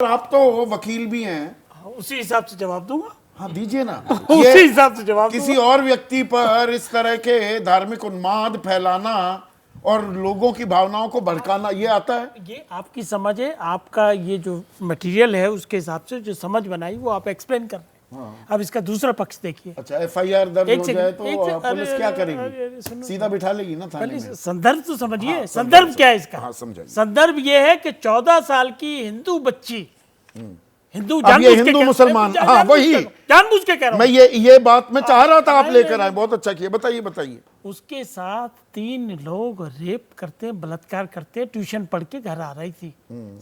आप तो वकील भी हैं, उसी हिसाब से जवाब दूंगा। हाँ दीजिए ना। उसी हिसाब से जवाब किसी और व्यक्ति पर इस तरह के धार्मिक उन्माद फैलाना और लोगों की भावनाओं को भड़काना, ये आता है? ये आपकी समझ है, आपका ये जो मटेरियल है उसके हिसाब से जो समझ बनाई वो आप एक्सप्लेन कर रहे हैं। अब इसका दूसरा पक्ष देखिए। अच्छा, एफआईआर दर्ज हो जाए तो पुलिस क्या अरे, करेगी? सीधा बिठा लेगी ना थाने में। संदर्भ तो समझिए। संदर्भ क्या है इसका? हाँ, समझाइए। संदर्भ ये है कि 14 साल की हिंदू बच्ची, हिंदू अब ये हिंदू मुसलमान, हाँ वही जानबूझ के कह रहा हूं। मैं ये बात मैं चाह रहा था आप लेकर आए, बहुत अच्छा किया। बताइए बताइए। उसके साथ 3 लोग रेप करते, बलात्कार करते, ट्यूशन पढ़ के घर आ रही थी।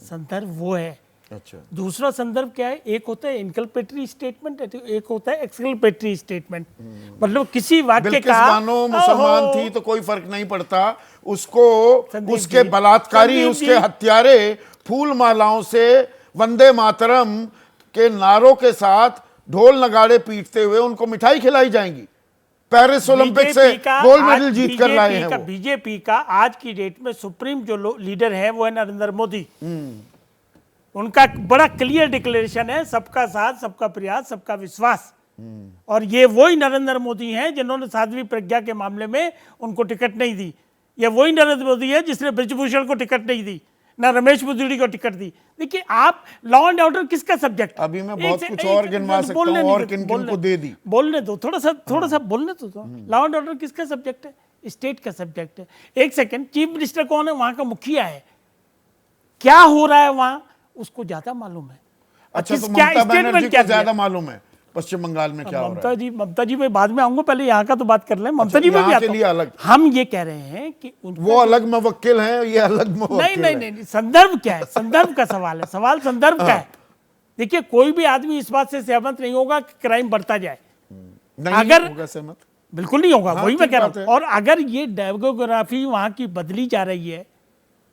संदर्भ वो है। अच्छा, दूसरा संदर्भ क्या है? एक होता है इनकल्पेटरी स्टेटमेंट, एक होता है एक्सकल्पेटरी स्टेटमेंट। मतलब किसी वाक्य का बानो मुसलमान थी तो कोई फर्क नहीं पड़ता, उसको उसके जी, बलात्कारी, संदीप उसके जी। हत्यारे फूल मालाओं से वंदे मातरम के नारों के साथ ढोल नगाड़े पीटते हुए उनको मिठाई खिलाई जाएंगी। पेरिस ओलंपिक से गोल्ड मेडल जीत कर लाए हैं वो। बीजेपी का आज की डेट में सुप्रीम जो लीडर है वो है नरेंद्र मोदी। उनका बड़ा क्लियर डिक्लेरेशन है, सबका साथ, सबका प्रयास, सबका विश्वास। और ये वही नरेंद्र मोदी हैं जिन्होंने साध्वी प्रज्ञा के मामले में उनको टिकट नहीं दी। ये वही नरेंद्र मोदी है जिसने ब्रिजभूषण को टिकट नहीं दी, ना रमेश बुजुर्ग को टिकट दी। देखिए, आप लॉ एंड ऑर्डर किसका सब्जेक्ट? अभी मैं बहुत कुछ और गिनवा सकता हूं और किन-किन को दे दी। बोलने दो, थोड़ा सा बोलने तो दो। लॉ एंड ऑर्डर किसका सब्जेक्ट है? स्टेट का सब्जेक्ट है। एक सेकंड, चीफ मिनिस्टर कौन है? वहां का मुखिया है। क्या हो रहा है वहां उसको ज्यादा मालूम है। अच्छा, तो ममता बनर्जी को ज्यादा मालूम है पश्चिम बंगाल में क्या हो रहा है। ममता जी में बाद में आऊंगा, पहले यहाँ का तो बात कर लें। ममता जी में भी आता हूं। अलग हम ये कह रहे हैं कि वो अलग मुवक्किल हैं, ये अलग मुवक्किल नहीं, संदर्भ क्या है? संदर्भ का सवाल है। सवाल संदर्भ का है। देखिए, कोई भी आदमी इस बात से सहमत नहीं होगा कि क्राइम बढ़ता जाए। अगर होगा सहमत, बिल्कुल नहीं होगा। वही मैं कह रहा हूं। और अगर ये डेमोग्राफी वहां की बदली जा रही है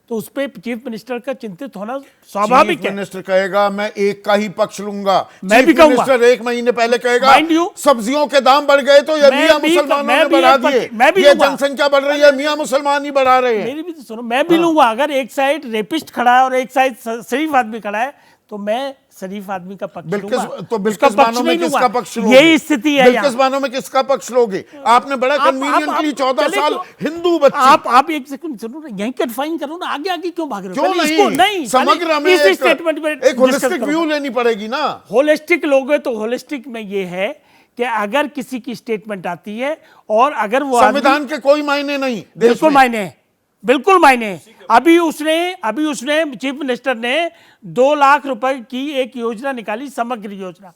तो उस पर चीफ मिनिस्टर का चिंतित होना स्वाभाविक है। चीफ मिनिस्टर कहेगा मैं एक का ही पक्ष लूंगा। मैं भी कहूंगा। मिनिस्टर 1 महीने पहले कहेगा सब्जियों के दाम बढ़ गए तो ये मियां मुसलमानों ने बढ़ा दिए, ये जनसंख्या बढ़ रही है, मियां मुसलमान ही बढ़ा रहे हैं। मेरी भी तो सुनो, मैं भी लूंगा। अगर एक साइड रेपिस्ट खड़ा है और एक साइड शरीफ आदमी खड़ा है तो मैं शरीफ आदमी का पक्ष लूंगा। तो बिल्किस बानों में किसका पक्ष लोगे? यही स्थिति है। बिल्किस बानों में किसका पक्ष लोगे? आपने बड़ा कन्वीनियंटली 14 साल हिंदू बच्चे। आप एक सेकंड सुनो ना, यहीं कन्फाइन करो ना। आगे आगे क्यों भाग रहे हो? क्यों नहीं? समग्र में इस स्टेटमेंट में एक होलिस्टिक व्यू लेनी पड़ेगी ना। होलिस्टिक लोगे तो होलिस्टिक में ये है कि अगर किसी की स्टेटमेंट आती है और अगर वो संविधान के कोई मायने नहीं, बिल्कुल मायने है, बिल्कुल मायने है। अभी उसने चीफ मिनिस्टर ने 2 लाख रुपए की एक योजना निकाली, समग्र योजना।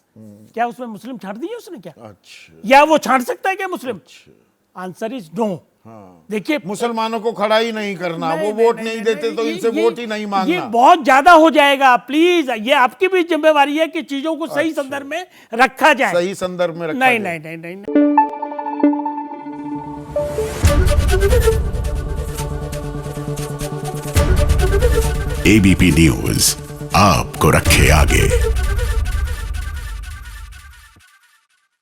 क्या उसमें मुस्लिम छांट दिए उसने? क्या अच्छा, या वो छांट सकता है क्या मुस्लिम? Answer is no. देखिए, मुसलमानों को खड़ा ही नहीं करना, वो वोट नहीं देते तो इनसे वोट ही नहीं मांगना। ये बहुत ज्यादा हो जाएगा। प्लीज, ये आपकी भी जिम्मेवारी है कि चीजों को सही संदर्भ में रखा जाए। सही संदर्भ में रखा नहीं जाए। नहीं। एबीपी न्यूज आपको रखे आगे।